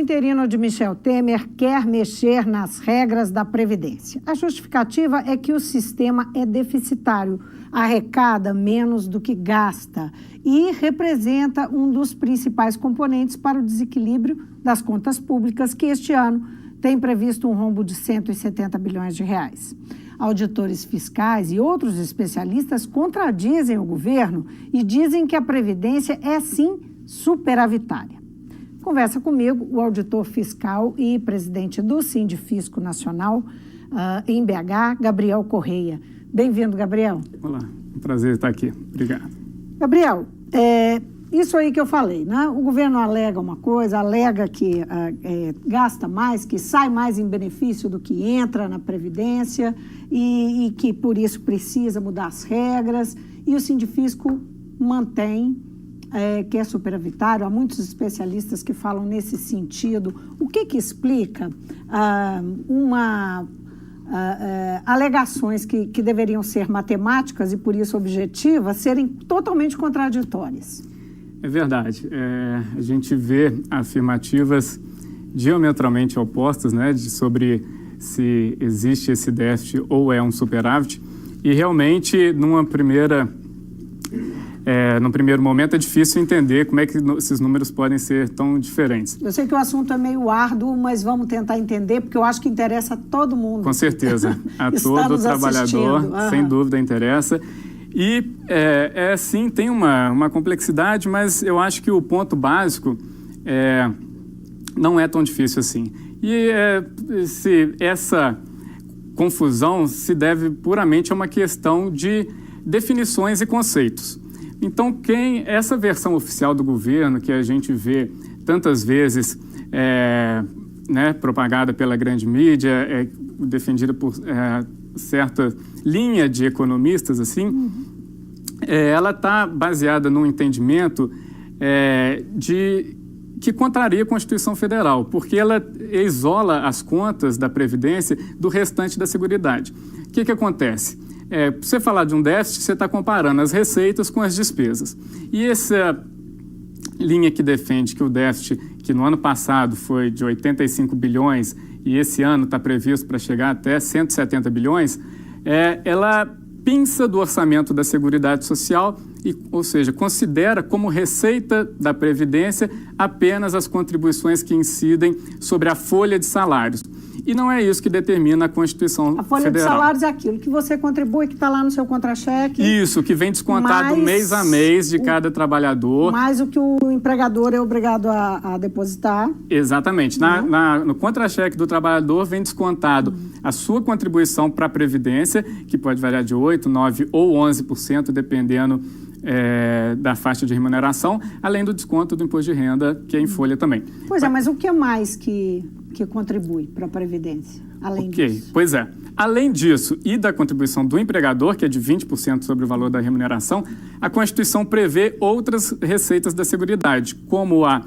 interino de Michel Temer quer mexer nas regras da Previdência. A justificativa é que o sistema é deficitário, arrecada menos do que gasta e representa um dos principais componentes para o desequilíbrio das contas públicas, que este ano tem previsto um rombo de 170 bilhões de reais. Auditores fiscais e outros especialistas contradizem o governo e dizem que a Previdência é, sim, superavitária. Conversa comigo o auditor fiscal e presidente do Sindifisco Nacional em BH, Gabriel Correia. Bem-vindo, Gabriel. Olá, um prazer estar aqui. Obrigado. Gabriel, isso aí que eu falei, né? O governo alega uma coisa, alega que gasta mais, que sai mais em benefício do que entra na Previdência e que por isso precisa mudar as regras, e o Sindifisco mantém que é superavitário. Há muitos especialistas que falam nesse sentido. O que explica alegações que deveriam ser matemáticas e, por isso, objetivas, serem totalmente contraditórias? É verdade. A gente vê afirmativas diametralmente opostas, né, sobre se existe esse déficit ou é um superávit. E, realmente, num primeiro momento, é difícil entender como é que esses números podem ser tão diferentes. Eu sei que o assunto é meio árduo, mas vamos tentar entender, porque eu acho que interessa a todo mundo. Com certeza. A todo trabalhador, sem dúvida, interessa. E, sim, tem uma complexidade, mas eu acho que o ponto básico não é tão difícil assim. E essa confusão se deve puramente a uma questão de definições e conceitos. Então, essa versão oficial do governo, que a gente vê tantas vezes propagada pela grande mídia, defendida por certa linha de economistas, assim, ela está baseada num entendimento que contraria a Constituição Federal, porque ela isola as contas da Previdência do restante da Seguridade. O que acontece? Para você falar de um déficit, você está comparando as receitas com as despesas. E essa linha que defende que o déficit, que no ano passado foi de 85 bilhões e esse ano está previsto para chegar até 170 bilhões, ela pinça do orçamento da Seguridade Social, ou seja, considera como receita da Previdência apenas as contribuições que incidem sobre a folha de salários. E não é isso que determina a Constituição Federal. A folha de salários é aquilo que você contribui, que está lá no seu contra-cheque. Isso, que vem descontado mês a mês de cada trabalhador. Mais o que o empregador é obrigado a depositar. Exatamente. No contra-cheque do trabalhador vem descontado a sua contribuição para a Previdência, que pode variar de 8%, 9% ou 11%, dependendo da faixa de remuneração, além do desconto do imposto de renda, que é em folha também. Pois é, mas o que mais que contribui para a Previdência, além disso? Pois é. Além disso e da contribuição do empregador, que é de 20% sobre o valor da remuneração, a Constituição prevê outras receitas da Seguridade, como a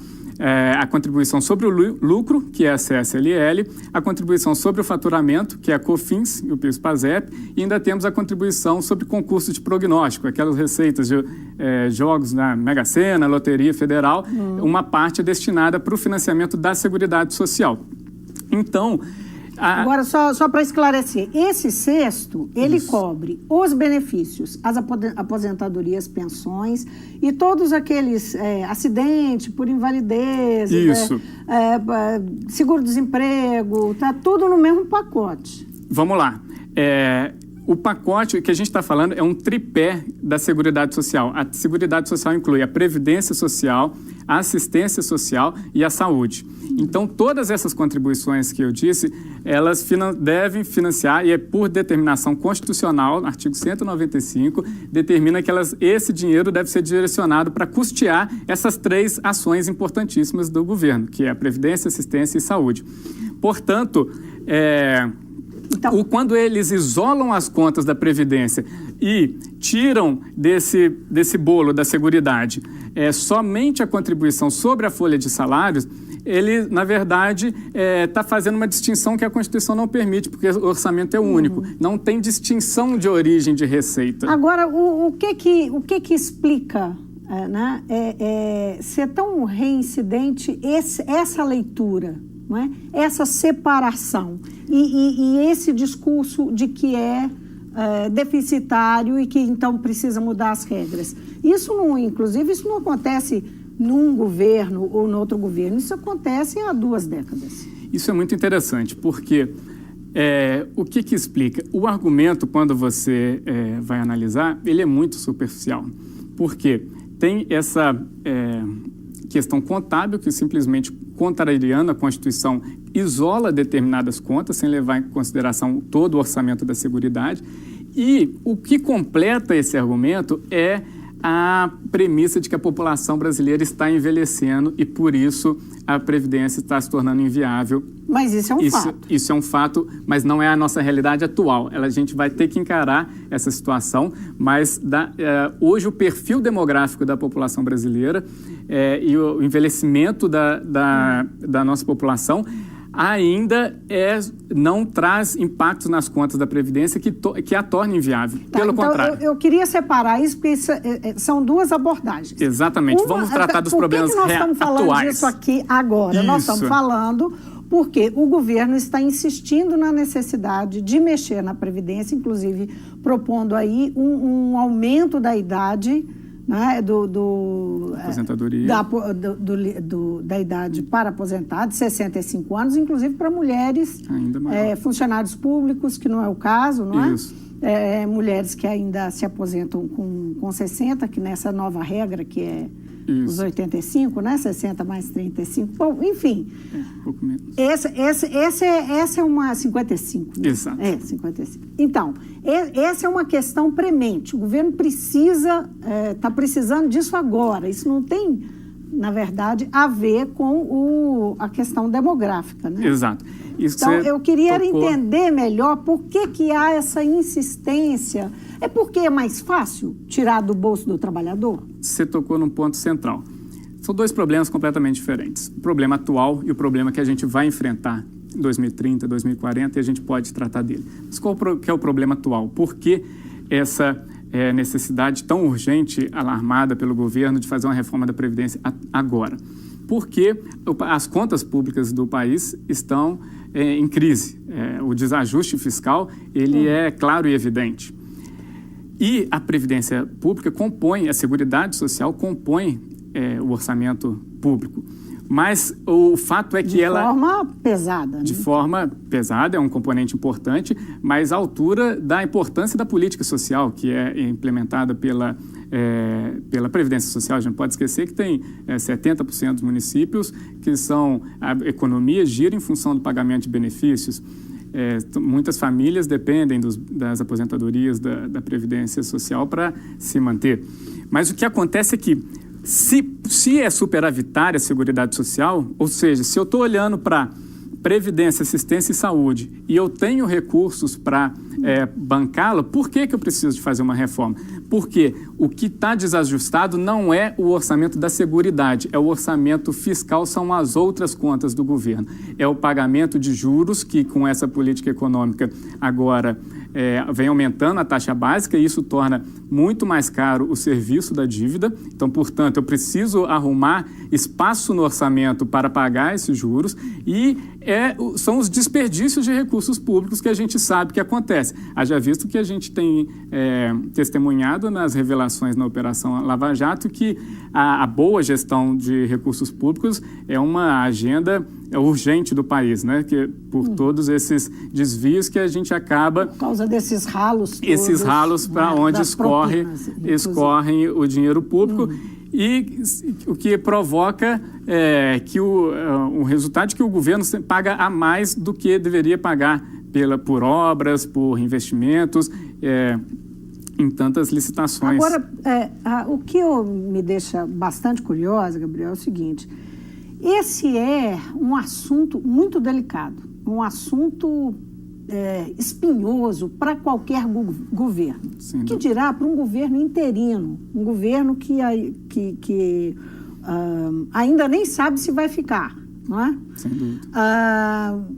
contribuição sobre o lucro, que é a CSLL, a contribuição sobre o faturamento, que é a COFINS e o PIS/PASEP, e ainda temos a contribuição sobre concurso de prognóstico, aquelas receitas de jogos na Mega Sena, Loteria Federal, uma parte é destinada para o financiamento da Seguridade Social. Então, agora, só para esclarecer, esse cesto, ele cobre os benefícios, as aposentadorias, pensões e todos aqueles acidentes por invalidez, seguro-desemprego, está tudo no mesmo pacote. Vamos lá. O pacote que a gente está falando é um tripé da Seguridade Social. A Seguridade Social inclui a Previdência Social, a Assistência Social e a Saúde. Então, todas essas contribuições que eu disse, elas devem financiar, e é por determinação constitucional, artigo 195, determina que esse dinheiro deve ser direcionado para custear essas três ações importantíssimas do governo, que é a Previdência, Assistência e Saúde. Portanto, quando eles isolam as contas da Previdência e tiram desse bolo da Seguridade somente a contribuição sobre a folha de salários, ele, na verdade, está fazendo uma distinção que a Constituição não permite, porque o orçamento é único. Não tem distinção de origem de receita. Agora, o que explica né, ser tão reincidente essa leitura, não é? Essa separação e esse discurso de que é deficitário e que então precisa mudar as regras. Inclusive, isso não acontece num governo ou no outro governo, isso acontece há 2 décadas. Isso é muito interessante, porque o que explica? O argumento, quando você vai analisar, ele é muito superficial, porque tem essa questão contábil que simplesmente, contrariando a Constituição, isola determinadas contas sem levar em consideração todo o orçamento da Seguridade. E o que completa esse argumento é a premissa de que a população brasileira está envelhecendo e, por isso, a Previdência está se tornando inviável. Mas isso é um fato. Isso é um fato, mas não é a nossa realidade atual. A gente vai ter que encarar essa situação, mas hoje o perfil demográfico da população brasileira e o envelhecimento da nossa população ainda não traz impactos nas contas da Previdência que a torne inviável. Pelo contrário. Eu queria separar isso, porque são 2 abordagens. Exatamente. Vamos tratar dos problemas atuais. Por que nós estamos falando disso aqui agora? Isso. Nós estamos falando porque o governo está insistindo na necessidade de mexer na Previdência, inclusive propondo aí um aumento da idade, né, aposentadoria. Da idade para aposentar, de 65 anos, inclusive para mulheres, funcionários públicos, que não é o caso, não Isso. é? Mulheres que ainda se aposentam com 60, que nessa nova regra, que é os 85, né? 60 mais 35. Bom, enfim. Pouco menos. Essa é uma 55. Né? Exato. 55. Então, essa é uma questão premente. O governo está precisando disso agora. Isso não tem, na verdade, a ver com a questão demográfica, né? Exato. Então, eu queria entender melhor por que há essa insistência. É porque é mais fácil tirar do bolso do trabalhador? Você tocou num ponto central. São 2 problemas completamente diferentes. O problema atual e o problema que a gente vai enfrentar em 2030, 2040, e a gente pode tratar dele. Mas qual que é o problema atual? Por que essa necessidade tão urgente, alarmada pelo governo, de fazer uma reforma da Previdência agora? Porque as contas públicas do país estão em crise. O desajuste fiscal, ele é claro e evidente. E a Previdência Pública compõe, a Seguridade Social compõe o orçamento público. Mas o fato é que de forma pesada. De forma pesada, é um componente importante, mas à altura da importância da política social, que é implementada pela Previdência Social. A gente pode esquecer que tem 70% dos municípios que a economia gira em função do pagamento de benefícios. Muitas famílias dependem das aposentadorias da Previdência Social para se manter. Mas o que acontece é que, se é superavitária a Seguridade Social, ou seja, se eu estou olhando para Previdência, Assistência e Saúde e eu tenho recursos para bancá-la, por que eu preciso de fazer uma reforma? Porque o que está desajustado não é o orçamento da Seguridade, é o orçamento fiscal, são as outras contas do governo. É o pagamento de juros, que com essa política econômica agora vem aumentando a taxa básica e isso torna muito mais caro o serviço da dívida. Então, portanto, eu preciso arrumar espaço no orçamento para pagar esses juros e são os desperdícios de recursos públicos que a gente sabe que acontece. Haja visto que a gente tem testemunhado nas revelações na Operação Lava Jato que a boa gestão de recursos públicos é uma agenda urgente do país, né? Que por todos esses desvios que a gente acaba... Por causa desses ralos todos, esses ralos para onde escorrem o dinheiro público e o que provoca que o resultado de que o governo paga a mais do que deveria pagar por obras, por investimentos, em tantas licitações. Agora, o que me deixa bastante curiosa, Gabriel, é o seguinte: esse é um assunto muito delicado, um assunto espinhoso para qualquer governo. Que dirá para um governo interino, um governo que ainda nem sabe se vai ficar. não é? Sem dúvida.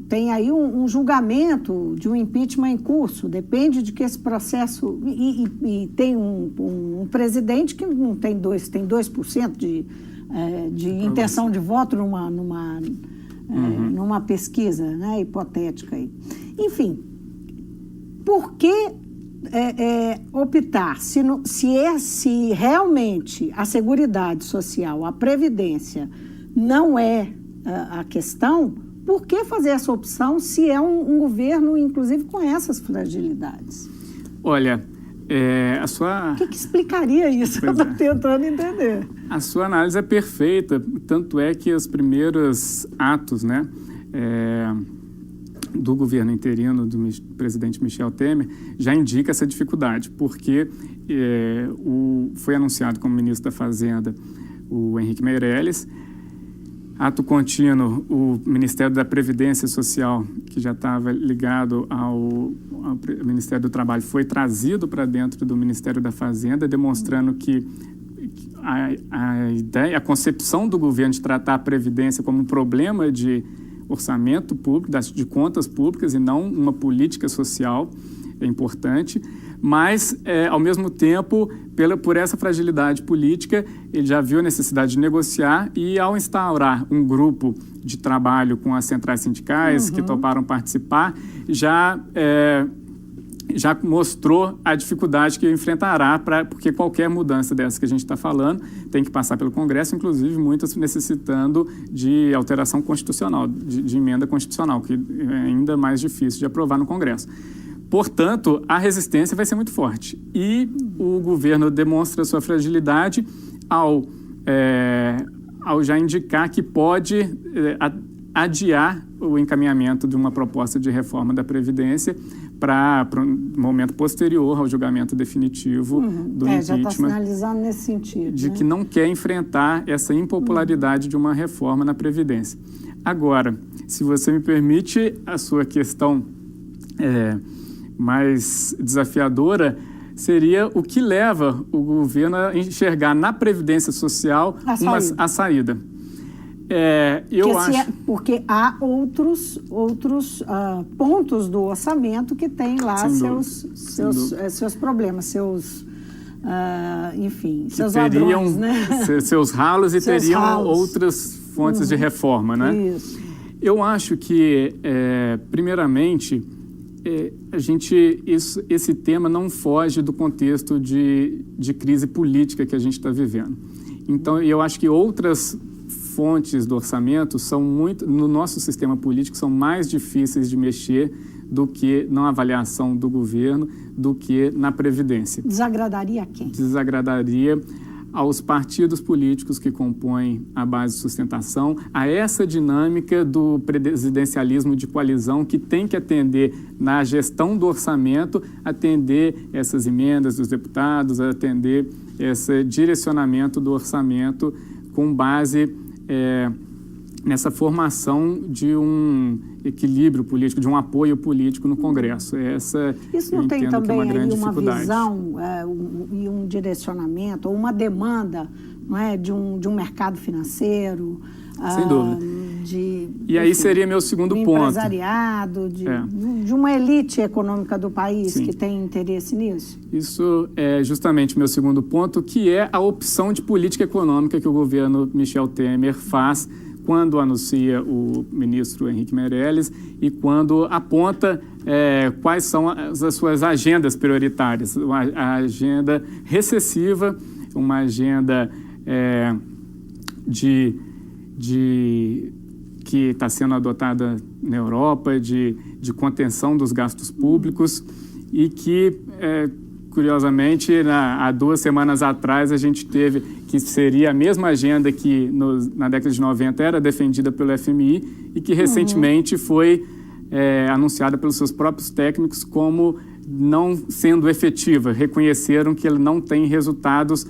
Tem aí um julgamento de um impeachment em curso, depende de que esse processo... E tem um presidente que não tem 2% de intenção de voto numa pesquisa, né, hipotética aí. Enfim, por que optar, se realmente a Seguridade Social, a Previdência, não é a questão, por que fazer essa opção se é um governo, inclusive, com essas fragilidades? Olha, a sua... O que explicaria isso? Eu estou tentando entender. A sua análise é perfeita, tanto é que os primeiros atos, né, do governo interino do presidente Michel Temer já indica essa dificuldade, porque foi anunciado como ministro da Fazenda o Henrique Meirelles. Ato contínuo, o Ministério da Previdência Social, que já estava ligado ao Ministério do Trabalho, foi trazido para dentro do Ministério da Fazenda, demonstrando que a ideia, a concepção do governo de tratar a Previdência como um problema de orçamento público, de contas públicas e não uma política social é importante, mas, ao mesmo tempo, por essa fragilidade política, ele já viu a necessidade de negociar e, ao instaurar um grupo de trabalho com as centrais sindicais que toparam participar, já mostrou a dificuldade que enfrentará, porque qualquer mudança dessa que a gente está falando tem que passar pelo Congresso, inclusive muitas necessitando de alteração constitucional, de emenda constitucional, que é ainda mais difícil de aprovar no Congresso. Portanto, a resistência vai ser muito forte. E o governo demonstra sua fragilidade ao já indicar que pode adiar o encaminhamento de uma proposta de reforma da Previdência para um momento posterior ao julgamento definitivo do impeachment. Já está sinalizando nesse sentido. De que não quer enfrentar essa impopularidade de uma reforma na Previdência. Agora, se você me permite, a sua questão mais desafiadora seria o que leva o governo a enxergar na Previdência Social a saída. Porque há outros pontos do orçamento que têm lá seus problemas, seus ladrões, né? Seus ralos e teriam outras fontes de reforma, né? Isso. Eu acho que, primeiramente, esse tema não foge do contexto de crise política que a gente está vivendo. Então, eu acho que outras fontes do orçamento no nosso sistema político, são mais difíceis de mexer do que na avaliação do governo, do que na Previdência. Desagradaria a quem? Desagradaria aos partidos políticos que compõem a base de sustentação, a essa dinâmica do presidencialismo de coalizão que tem que atender na gestão do orçamento, atender essas emendas dos deputados, atender esse direcionamento do orçamento com base nessa formação de um equilíbrio político, de um apoio político no Congresso. Isso não tem também aí uma visão e um direcionamento, ou uma demanda, não é, de um mercado financeiro? Sem dúvida. E aí seria meu segundo ponto. Empresariado, de uma elite econômica do país que tem interesse nisso? Isso é justamente meu segundo ponto, que é a opção de política econômica que o governo Michel Temer faz quando anuncia o ministro Henrique Meirelles e quando aponta quais são as suas agendas prioritárias. A agenda recessiva, uma agenda que está sendo adotada na Europa, de contenção dos gastos públicos e que, curiosamente, há 2 semanas atrás a gente teve que seria a mesma agenda que na década de 90 era defendida pelo FMI e que recentemente foi anunciada pelos seus próprios técnicos como não sendo efetiva. Reconheceram que ele não tem resultados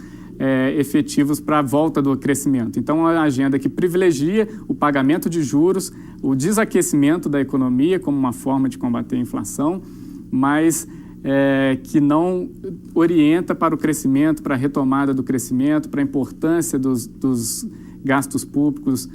efetivos para a volta do crescimento. Então, é uma agenda que privilegia o pagamento de juros, o desaquecimento da economia como uma forma de combater a inflação, mas que não orienta para o crescimento, para a retomada do crescimento, para a importância dos gastos públicos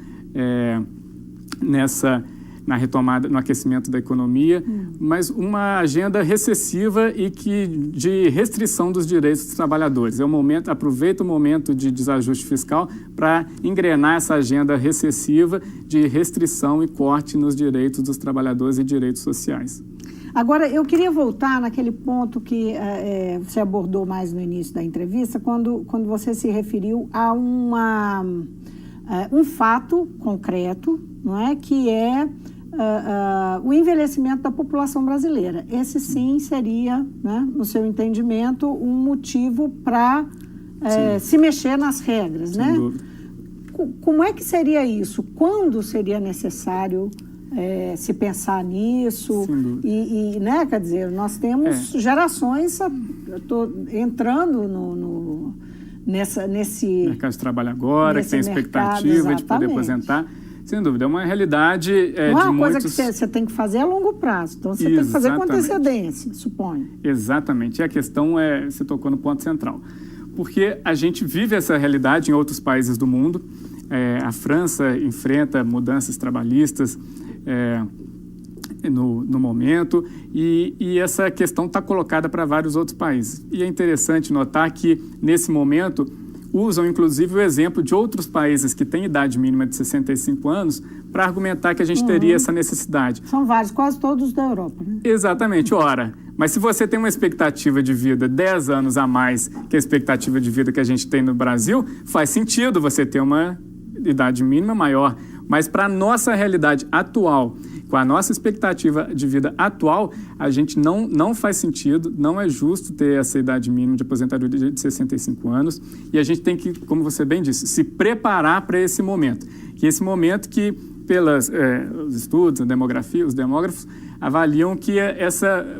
na retomada, no aquecimento da economia, mas uma agenda recessiva e de restrição dos direitos dos trabalhadores. Aproveita o momento de desajuste fiscal para engrenar essa agenda recessiva de restrição e corte nos direitos dos trabalhadores e direitos sociais. Agora, eu queria voltar naquele ponto que você abordou mais no início da entrevista, quando você se referiu a um fato concreto, não é, que é o envelhecimento da população brasileira. Esse sim seria, né, no seu entendimento, um motivo para se mexer nas regras, né? Sem dúvida. Como é que seria isso? Quando seria necessário se pensar nisso? E né, quer dizer, nós temos gerações, eu estou entrando nesse mercado de trabalho agora, que tem expectativa de poder aposentar. Sem dúvida, é uma realidade não é uma coisa que você tem que fazer a longo prazo, então você tem que fazer com antecedência, suponho. Exatamente, e a questão você tocou no ponto central, porque a gente vive essa realidade em outros países do mundo. A França enfrenta mudanças trabalhistas no momento, e essa questão está colocada para vários outros países. E é interessante notar que, nesse momento, usam, inclusive, o exemplo de outros países que têm idade mínima de 65 anos para argumentar que a gente teria essa necessidade. São vários, quase todos da Europa, né? Exatamente, ora. Mas se você tem uma expectativa de vida 10 anos a mais que a expectativa de vida que a gente tem no Brasil, faz sentido você ter uma idade mínima maior. Mas para a nossa realidade atual, com a nossa expectativa de vida atual, a gente não faz sentido, não é justo ter essa idade mínima de aposentadoria de 65 anos, e a gente tem que, como você bem disse, se preparar para esse momento. Que esse momento que, pelos estudos, a demografia, os demógrafos avaliam que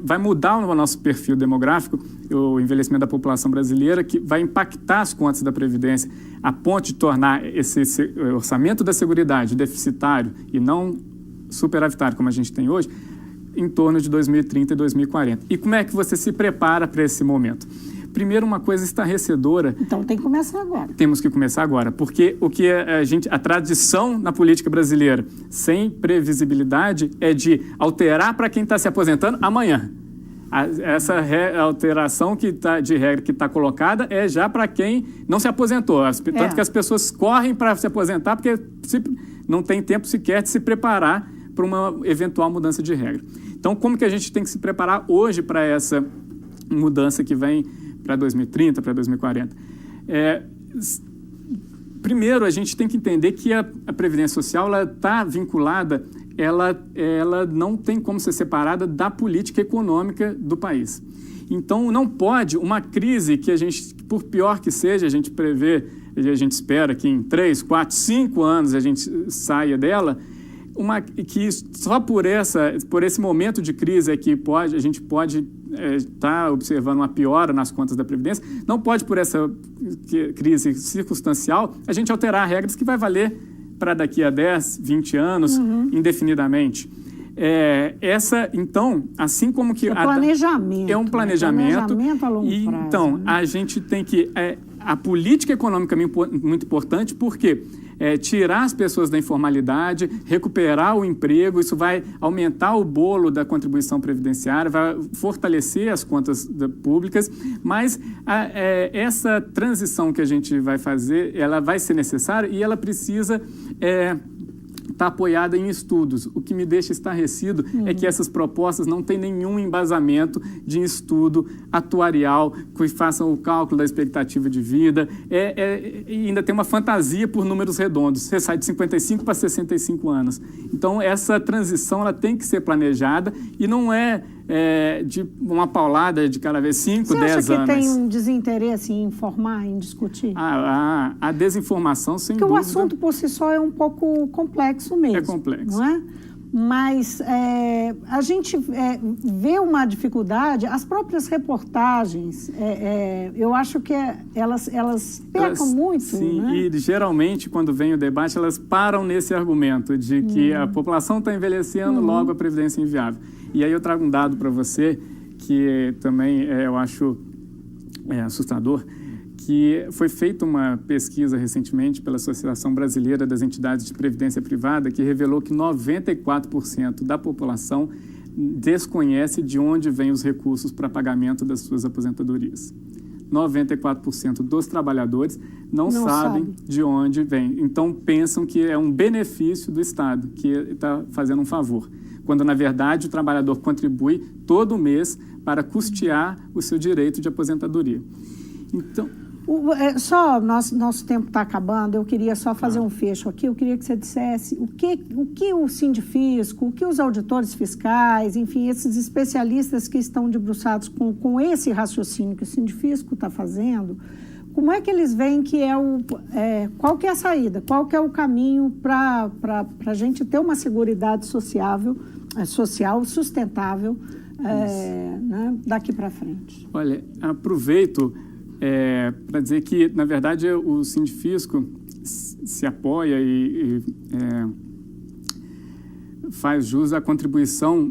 vai mudar o nosso perfil demográfico, o envelhecimento da população brasileira, que vai impactar as contas da Previdência, a ponto de tornar esse orçamento da Seguridade deficitário e não superavitário, como a gente tem hoje, em torno de 2030 e 2040. E como é que você se prepara para esse momento? Primeiro, uma coisa estarrecedora. Então tem que começar agora. Temos que começar agora, porque a tradição na política brasileira, sem previsibilidade, é de alterar para quem está se aposentando amanhã. Essa alteração de regra que está colocada é já para quem não se aposentou. Tanto que as pessoas correm para se aposentar porque não tem tempo sequer de se preparar para uma eventual mudança de regra. Então, como que a gente tem que se preparar hoje para essa mudança que vem para 2030, para 2040? Primeiro, a gente tem que entender que a Previdência Social está vinculada, ela não tem como ser separada da política econômica do país. Então, não pode uma crise que a gente, por pior que seja, a gente prevê, a gente espera que em 3, 4, 5 anos a gente saia dela, que só por esse momento de crise é que a gente pode estar observando uma piora nas contas da Previdência, não pode, por essa crise circunstancial, a gente alterar regras que vai valer para daqui a 10, 20 anos, indefinidamente. Então, assim como que... planejamento. É um planejamento. Planejamento a longo prazo. Então, né? a gente tem que... a política econômica é muito importante porque tirar as pessoas da informalidade, recuperar o emprego, isso vai aumentar o bolo da contribuição previdenciária, vai fortalecer as contas públicas, mas essa transição que a gente vai fazer, ela vai ser necessária e ela precisa... está apoiada em estudos. O que me deixa estarrecido é que essas propostas não têm nenhum embasamento de estudo atuarial que façam o cálculo da expectativa de vida. E ainda tem uma fantasia por números redondos. Você sai de 55 para 65 anos. Então, essa transição ela tem que ser planejada e não de uma paulada de cada vez 5, 10 anos. Você acha que tem um desinteresse em informar, em discutir? A desinformação, sem dúvida. Porque o assunto por si só é um pouco complexo mesmo. É complexo. Não é? Mas a gente vê uma dificuldade, as próprias reportagens, eu acho que elas pecam muito. Sim, né? E geralmente, quando vem o debate, elas param nesse argumento de que a população está envelhecendo, logo a Previdência é inviável. E aí eu trago um dado para você que também eu acho assustador, que foi feita uma pesquisa recentemente pela Associação Brasileira das Entidades de Previdência Privada que revelou que 94% da população desconhece de onde vêm os recursos para pagamento das suas aposentadorias. 94% dos trabalhadores não sabem de onde vem. Então, pensam que é um benefício do Estado, que está fazendo um favor, quando, na verdade, o trabalhador contribui todo mês para custear o seu direito de aposentadoria. Então... Nosso tempo está acabando, eu queria só fazer um fecho aqui, eu queria que você dissesse o que o Sindifisco, o que os auditores fiscais, enfim, esses especialistas que estão debruçados com esse raciocínio que o Sindifisco está fazendo, como é que eles veem que qual que é a saída, qual que é o caminho para a gente ter uma seguridade social sustentável né, daqui para frente? Olha, aproveito para dizer que, na verdade, o Sindifisco se apoia e faz jus à contribuição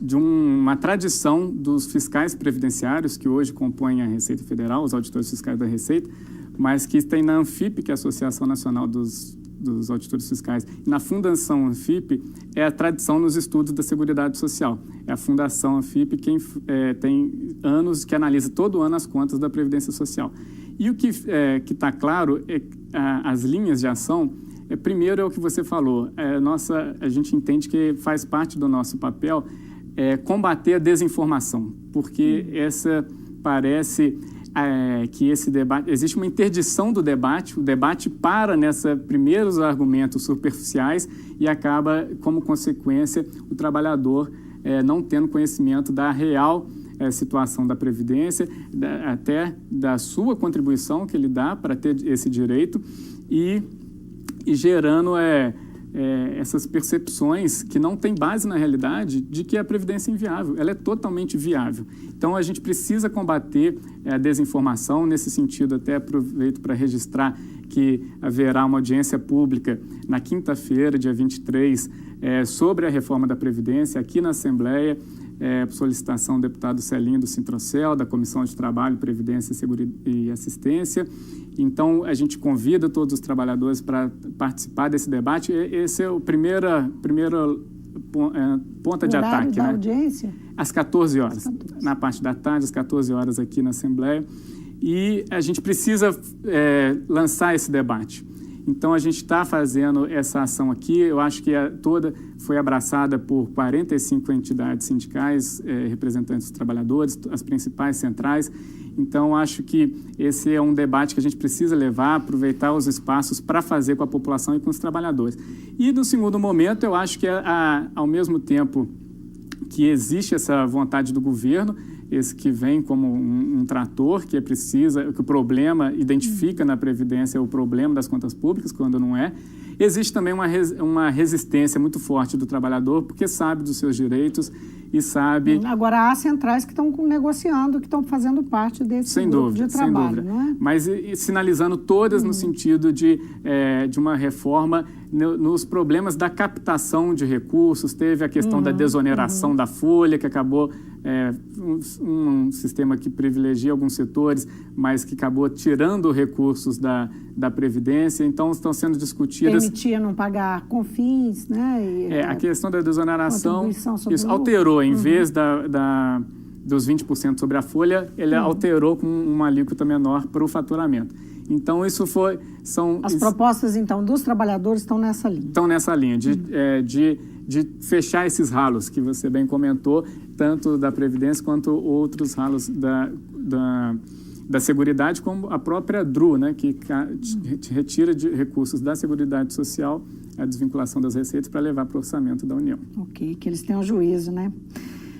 de uma tradição dos fiscais previdenciários que hoje compõem a Receita Federal, os auditores fiscais da Receita, mas que tem na ANFIP, que é a Associação Nacional dos Auditores Fiscais. E na Fundação ANFIP é a tradição nos estudos da Seguridade Social. É a Fundação ANFIP quem tem anos que analisa todo ano as contas da Previdência Social. E o que está claro é que as linhas de ação, primeiro é o que você falou, a gente entende que faz parte do nosso papel combater a desinformação, porque essa parece... que esse debate, existe uma interdição do debate, o debate para nesses primeiros argumentos superficiais e acaba, como consequência, o trabalhador não tendo conhecimento da real situação da Previdência, até da sua contribuição que ele dá para ter esse direito e gerando essas percepções que não têm base na realidade de que a Previdência é inviável. Ela é totalmente viável. Então, a gente precisa combater a desinformação. Nesse sentido, até aproveito para registrar que haverá uma audiência pública na quinta-feira, dia 23, sobre a reforma da Previdência, aqui na Assembleia, por solicitação do deputado Celinho do Sintrocel, da Comissão de Trabalho, Previdência, Seguridade e Assistência. Então, a gente convida todos os trabalhadores para participar desse debate. Esse é o primeira ponta de ataque. Da audiência? Às 14 horas. Na parte da tarde, às 14 horas aqui na Assembleia. E a gente precisa lançar esse debate. Então, a gente está fazendo essa ação aqui. Eu acho que toda foi abraçada por 45 entidades sindicais, representantes dos trabalhadores, as principais centrais. Então, acho que esse é um debate que a gente precisa levar, aproveitar os espaços para fazer com a população e com os trabalhadores. E, no segundo momento, eu acho que, ao mesmo tempo que existe essa vontade do governo, esse que vem como um trator, que que o problema identifica na Previdência o problema das contas públicas, quando não é. Existe também uma resistência muito forte do trabalhador, porque sabe dos seus direitos e sabe... Agora, há centrais que estão negociando, que estão fazendo parte desse grupo de trabalho, sem dúvida. Não é? Mas sinalizando todas no sentido de uma reforma nos problemas da captação de recursos. Teve a questão da desoneração da folha, que acabou um sistema que privilegia alguns setores, mas que acabou tirando recursos da Previdência. Então, estão sendo discutidas... Permitia não pagar CONFINS, né? A questão da desoneração, isso alterou. Em vez dos 20% sobre a folha, ele alterou com uma alíquota menor para o faturamento. Então, isso foi... As propostas, então, dos trabalhadores estão nessa linha. Estão nessa linha, de fechar esses ralos que você bem comentou, tanto da Previdência quanto outros ralos da Seguridade, como a própria DRU, né, que retira de recursos da Seguridade Social a desvinculação das receitas para levar para o orçamento da União. Ok, que eles tenham juízo, né?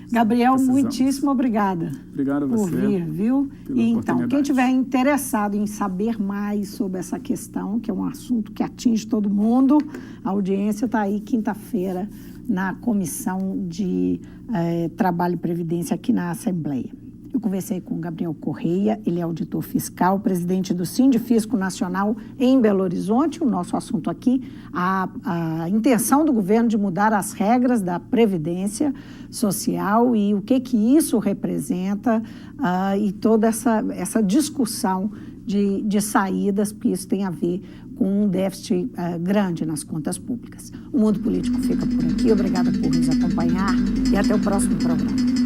Gabriel, muitíssimo obrigada. Obrigado a você. Por vir, viu? E então, quem estiver interessado em saber mais sobre essa questão, que é um assunto que atinge todo mundo, a audiência está aí quinta-feira na Comissão de Trabalho e Previdência aqui na Assembleia. Eu conversei com o Gabriel Correia, ele é auditor fiscal, presidente do Sindifisco Nacional em Belo Horizonte. O nosso assunto aqui, a intenção do governo de mudar as regras da Previdência Social e o que isso representa e toda essa discussão de saídas, porque isso tem a ver com um déficit grande nas contas públicas. O Mundo Político fica por aqui. Obrigada por nos acompanhar e até o próximo programa.